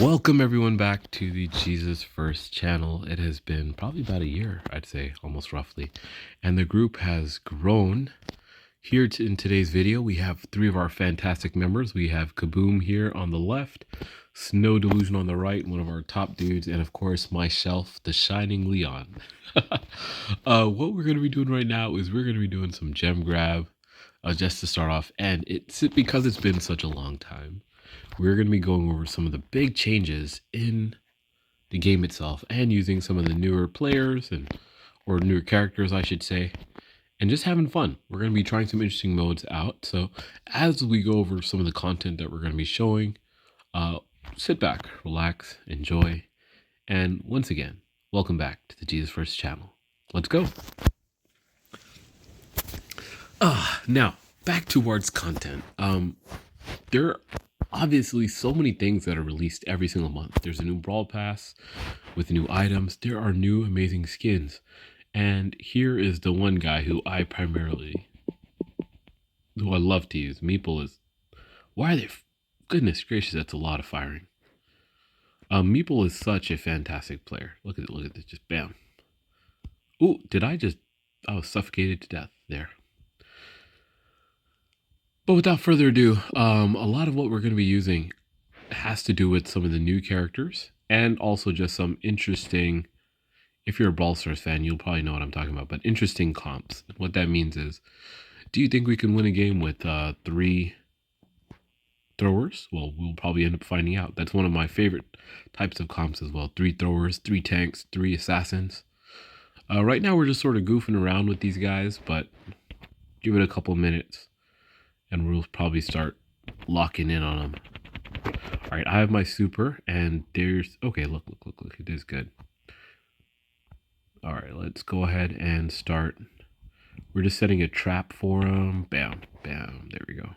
Welcome everyone back to the J1st channel. It has been probably about a year, I'd say, almost roughly, and the group has grown. Here in today's video, we have three of our fantastic members. We have Kaboom here on the left, Snow Delusion on the right, one of our top dudes, and of course myself, the Shining Leon. What we're going to be doing right now is we're going to be doing some gem grab just to start off, and it's because it's been such a long time. We're going to be going over some of the big changes in the game itself and using some of the newer players or newer characters, I should say, and just having fun. We're going to be trying some interesting modes out. So as we go over some of the content that we're going to be showing, sit back, relax, enjoy, and once again, welcome back to the J1st channel. Let's go. Now back towards content. There are obviously so many things that are released every single month. There's a new Brawl Pass with new items. There are new amazing skins. And here is the one guy who I love to use. Meeple is... Why are they... Goodness gracious, that's a lot of firing. Meeple is such a fantastic player. Look at this, just bam. Ooh, I was suffocated to death there. But without further ado, a lot of what we're going to be using has to do with some of the new characters and also just some interesting, if you're a Brawl Stars fan, you'll probably know what I'm talking about, but interesting comps. What that means is, do you think we can win a game with 3 throwers? Well, we'll probably end up finding out. That's one of my favorite types of comps as well. 3 throwers, 3 tanks, 3 assassins. Right now we're just sort of goofing around with these guys, but give it a couple minutes and we'll probably start locking in on them. All right, I have my super, and there's... Okay, look. It is good. All right, let's go ahead and start. We're just setting a trap for them. Bam, bam. There we go.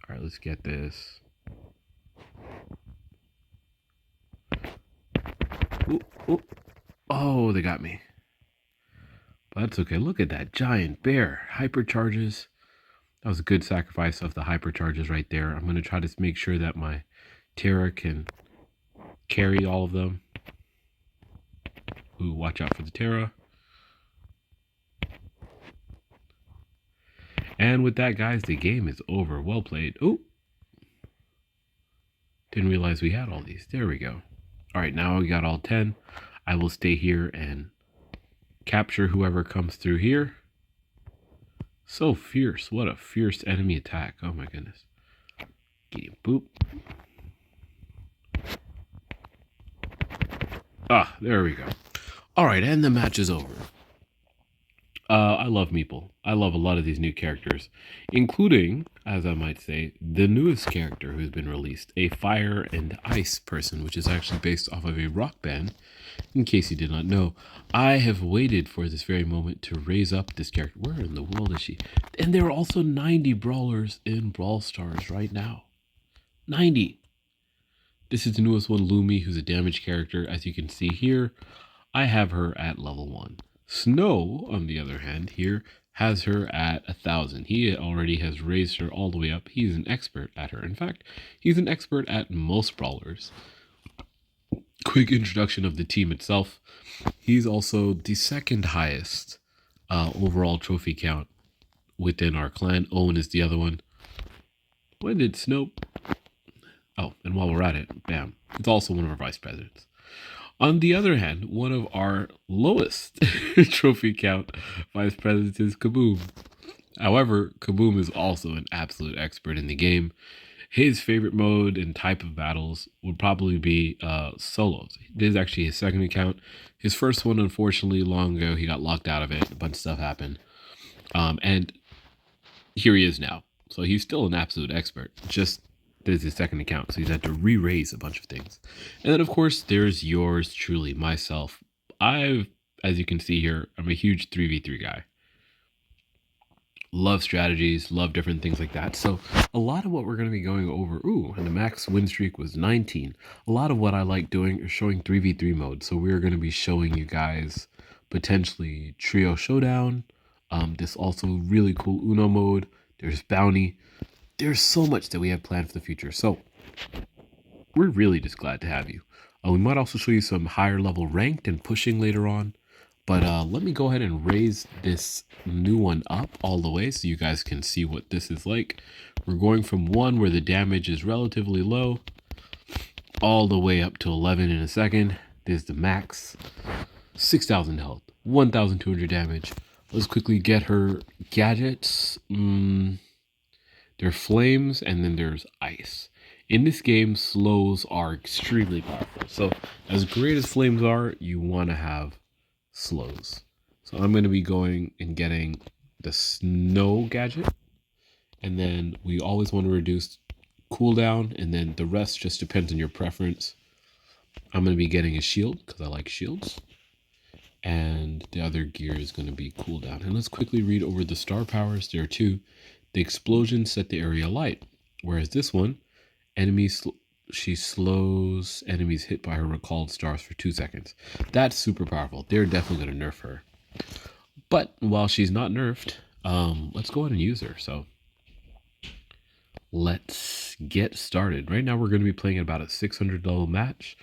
All right, let's get this. Ooh, ooh. Oh, they got me. But that's okay. Look at that giant bear. Hypercharges. That was a good sacrifice of the hypercharges right there. I'm going to try to make sure that my Terra can carry all of them. Ooh, watch out for the Terra. And with that, guys, the game is over. Well played. Ooh. Didn't realize we had all these. There we go. All right, now we got all 10. I will stay here and capture whoever comes through here. So fierce. What a fierce enemy attack. Oh my goodness. Get him. Boop. Ah, there we go. All right, and the match is over. I love Meeple. I love a lot of these new characters, including, as I might say, the newest character who's been released, a fire and ice person, which is actually based off of a rock band. In case you did not know, I have waited for this very moment to raise up this character. Where in the world is she? And there are also 90 brawlers in Brawl Stars right now. 90. This is the newest one, Lumi, who's a damage character. As you can see here, I have her at level 1. Snow, on the other hand, here has her at 1,000. He already has raised her all the way up. He's an expert at her. In fact, he's an expert at most brawlers. Quick introduction of the team itself. He's also the second highest overall trophy count within our clan. Owen is the other one. When did Snow... Oh, and while we're at it, bam. It's also one of our vice presidents. On the other hand, one of our lowest trophy count vice presidents is Kaboom. However, Kaboom is also an absolute expert in the game. His favorite mode and type of battles would probably be solos. This is actually his second account. His first one, unfortunately, long ago, he got locked out of it. A bunch of stuff happened. And here he is now. So he's still an absolute expert. Just this is his second account, so he's had to re-raise a bunch of things. And then, of course, there's yours truly, myself. As you can see here, I'm a huge 3v3 guy. Love strategies, love different things like that. So a lot of what we're going to be going over, and the max win streak was 19. A lot of what I like doing is showing 3v3 mode. So we're going to be showing you guys potentially trio showdown. This also really cool Uno mode. There's bounty. There's so much that we have planned for the future. So we're really just glad to have you. We might also show you some higher level ranked and pushing later on. But let me go ahead and raise this new one up all the way so you guys can see what this is like. We're going from 1 where the damage is relatively low all the way up to 11 in a second. There's the max. 6,000 health, 1,200 damage. Let's quickly get her gadgets. There are flames and then there's ice. In this game, slows are extremely powerful. So as great as flames are, you want to have slows. So I'm going to be going and getting the snow gadget. And then we always want to reduce cooldown. And then the rest just depends on your preference. I'm going to be getting a shield because I like shields. And the other gear is going to be cooldown. And let's quickly read over the star powers. There are 2. The explosion set the area alight. Whereas this one, she slows enemies hit by her recalled stars for 2 seconds. That's super powerful. They're definitely going to nerf her. But while she's not nerfed, let's go ahead and use her. So let's get started. Right now we're going to be playing about a $600 match.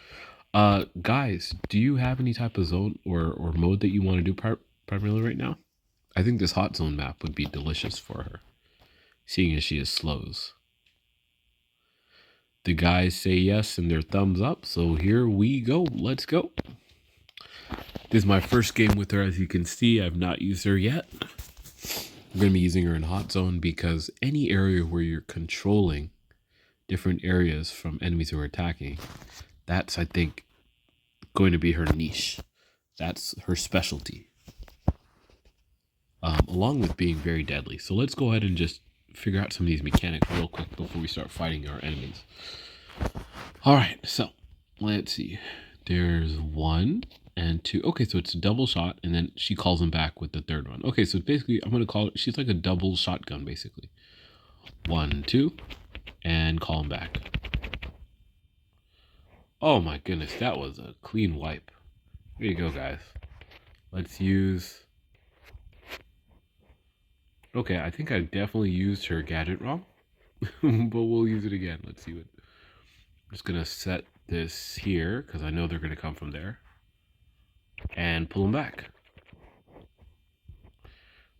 Guys, do you have any type of zone or mode that you want to do primarily right now? I think this hot zone map would be delicious for her, seeing as she is slows. The guys say yes and their thumbs up, so here we go. Let's go. This is my first game with her. As you can see, I've not used her yet. I'm going to be using her in hot zone because any area where you're controlling different areas from enemies who are attacking, that's, I think, going to be her niche. That's her specialty. Along with being very deadly. So let's go ahead and just figure out some of these mechanics real quick before we start fighting our enemies. All right, so let's see. There's 1 and 2. Okay, so it's a double shot, and then she calls him back with the third one. Okay, so basically, I'm going to call it, she's like a double shotgun, basically. 1, 2, and call him back. Oh my goodness, that was a clean wipe. There you go, guys. Let's use... Okay, I think I definitely used her gadget wrong. But we'll use it again. Let's see what... I'm just going to set this here, because I know they're going to come from there. And pull them back.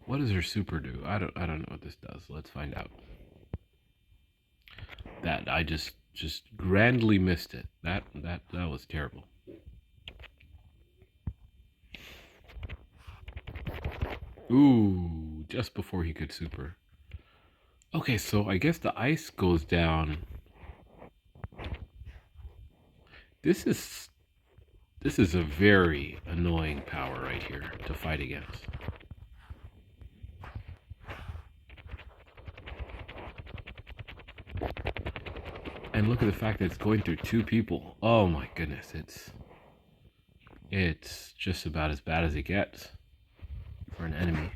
What does her super do? I don't know what this does. Let's find out. That I just grandly missed it. That was terrible. Ooh, just before he could super. Okay, so I guess the ice goes down. This is a very annoying power right here to fight against. And look at the fact that it's going through 2 people. Oh my goodness, it's just about as bad as it gets for an enemy.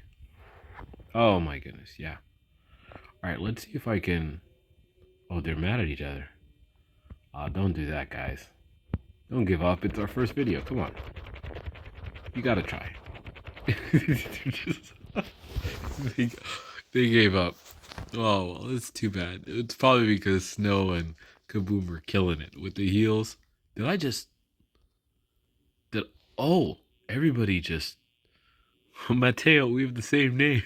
Oh my goodness, yeah. Alright, let's see if I can... Oh, they're mad at each other. Don't do that, guys. Don't give up. It's our first video. Come on. You gotta try. They gave up. Oh, well, it's too bad. It's probably because Snow and Kaboom were killing it with the heals. Oh, everybody just... Mateo, we have the same name.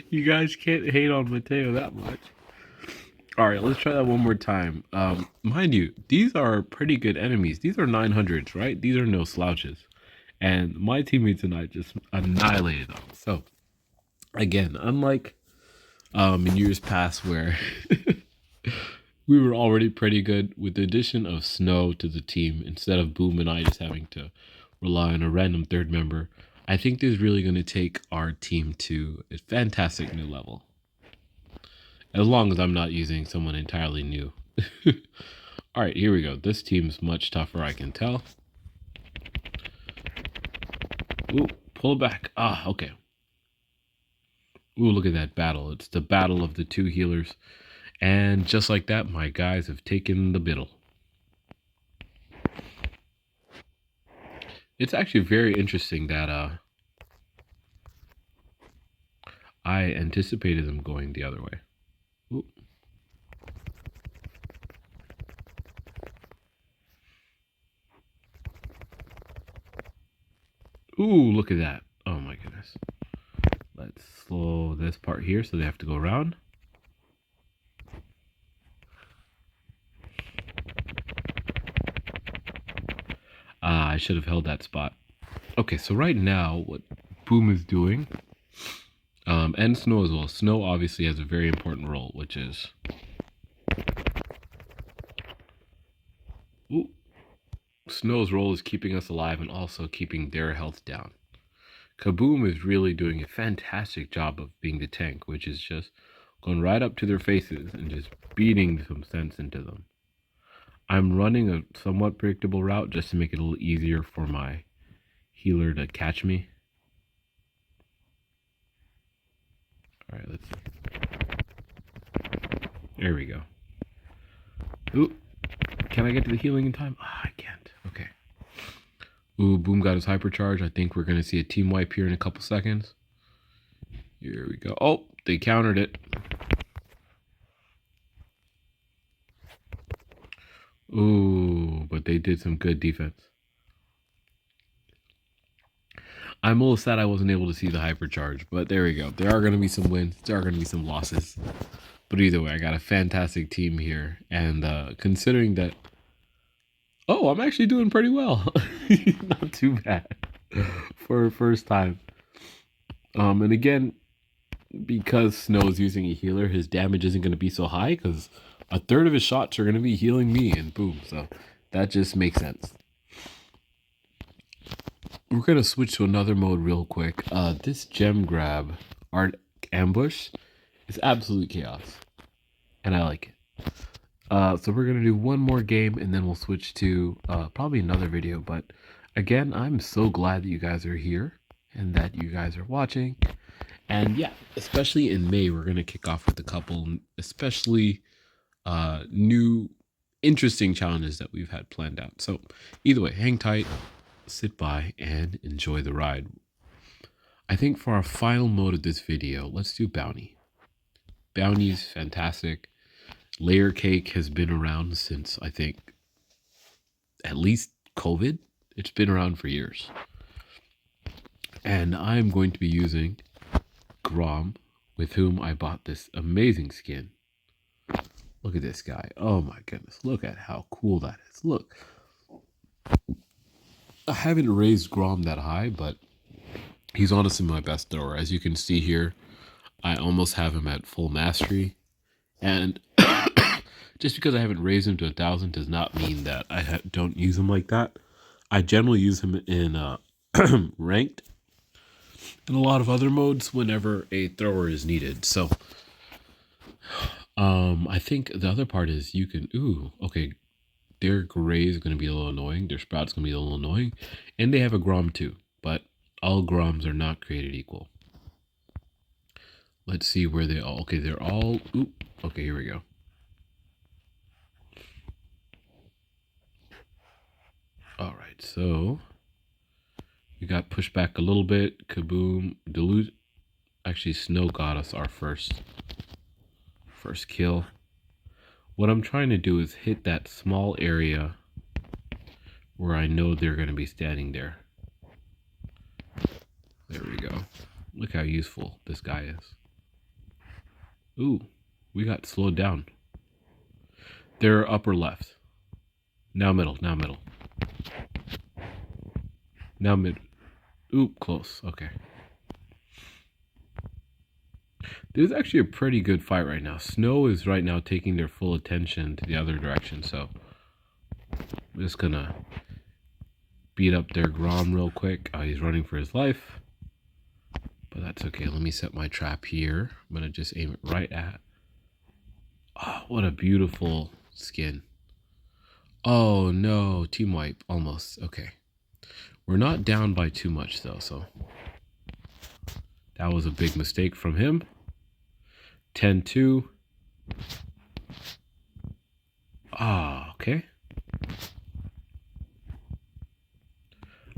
You guys can't hate on Mateo that much. All right, let's try that one more time. Mind you, these are pretty good enemies. These are 900s, right? These are no slouches. And my teammates and I just annihilated them. So, again, unlike in years past where we were already pretty good, with the addition of Snow to the team, instead of Boom and I just having to rely on a random third member, I think this is really going to take our team to a fantastic new level. As long as I'm not using someone entirely new. All right, here we go. This team's much tougher, I can tell. Ooh, pull back. Ah, okay. Ooh, look at that battle. It's the battle of the 2 healers. And just like that, my guys have taken the biddle. It's actually very interesting that I anticipated them going the other way. Ooh. Ooh, look at that. Oh my goodness. Let's slow this part here so they have to go around. Ah, I should have held that spot. Okay, so right now what Boom is doing, and Snow as well. Snow obviously has a very important role, which is... Ooh. Snow's role is keeping us alive and also keeping their health down. Kaboom is really doing a fantastic job of being the tank, which is just going right up to their faces and just beating some sense into them. I'm running a somewhat predictable route just to make it a little easier for my healer to catch me. Alright, let's see. There we go. Ooh, can I get to the healing in time? Oh, I can't. Okay. Ooh, Boom got his hypercharge. I think we're going to see a team wipe here in a couple seconds. Here we go. Oh, they countered it. Ooh, but they did some good defense. I'm a little sad I wasn't able to see the hypercharge, but there we go. There are going to be some wins. There are going to be some losses. But either way, I got a fantastic team here. And considering that... Oh, I'm actually doing pretty well. Not too bad for a first time. And again, because Snow is using a healer, his damage isn't going to be so high because a third of his shots are going to be healing me and Boom. So that just makes sense. We're going to switch to another mode real quick. This gem grab art ambush is absolute chaos. And I like it. So we're going to do one more game and then we'll switch to probably another video. But again, I'm so glad that you guys are here and that you guys are watching. And yeah, especially in May, we're going to kick off with a couple, especially new interesting challenges that we've had planned out. So either way, hang tight, sit by, and enjoy the ride. I think for our final mode of this video, let's do Bounty. Bounty is fantastic. Layer Cake has been around since, I think, at least COVID. It's been around for years. And I'm going to be using Grom, with whom I bought this amazing skin. Look at this guy. Oh my goodness. Look at how cool that is. Look. I haven't raised Grom that high, but he's honestly my best thrower. As you can see here, I almost have him at full mastery. And just because I haven't raised him to 1,000 does not mean that I don't use him like that. I generally use him in ranked and a lot of other modes whenever a thrower is needed. So I think the other part is you can, okay, their gray is going to be a little annoying. Their sprout's going to be a little annoying. And they have a Grom too, but all Groms are not created equal. Let's see where they all, okay, they're all, okay, here we go. All right, so we got pushed back a little bit. Kaboom, Dilute. Actually, Snow got us our first kill. What I'm trying to do is hit that small area where I know they're going to be standing there. There we go. Look how useful this guy is. Ooh, we got slowed down. They're upper left. Now middle, now middle. Now mid. Ooh, close. Okay. This is actually a pretty good fight right now. Snow is right now taking their full attention to the other direction, so I'm just gonna beat up their Grom real quick. He's running for his life, but that's okay. Let me set my trap here. I'm gonna just aim it right at. Oh, what a beautiful skin. Oh no, team wipe, almost. Okay. We're not down by too much though, so that was a big mistake from him. 10-2. Ah, okay.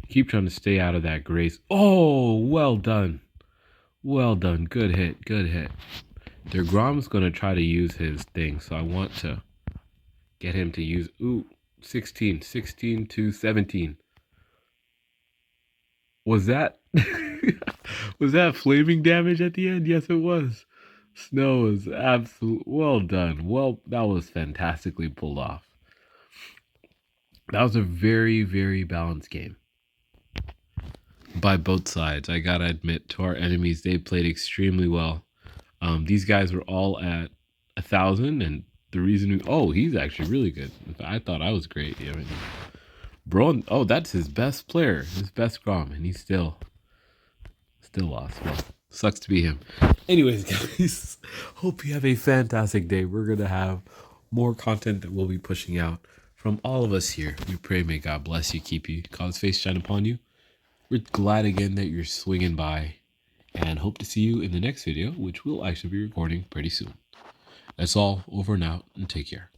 Keep trying to stay out of that grace. Oh, well done. Well done. Good hit. Good hit. Their Grom's going to try to use his thing, so I want to get him to use... Ooh, 16. 16 to 17. Was that... was that flaming damage at the end? Yes, it was. Snow was absolute... Well done. Well, that was fantastically pulled off. That was a very, very balanced game. By both sides, I gotta admit, to our enemies, they played extremely well. These guys were all at 1,000, and the reason, oh, he's actually really good. I thought I was great. I mean, bro, oh, that's his best player, his best Grom, and he's still lost. Well, sucks to be him. Anyways, guys, hope you have a fantastic day. We're gonna have more content that we'll be pushing out from all of us here. We pray may God bless you, keep you, cause His face shine upon you. We're glad again that you're swinging by, and hope to see you in the next video, which we'll actually be recording pretty soon. That's all. Over and out, and take care.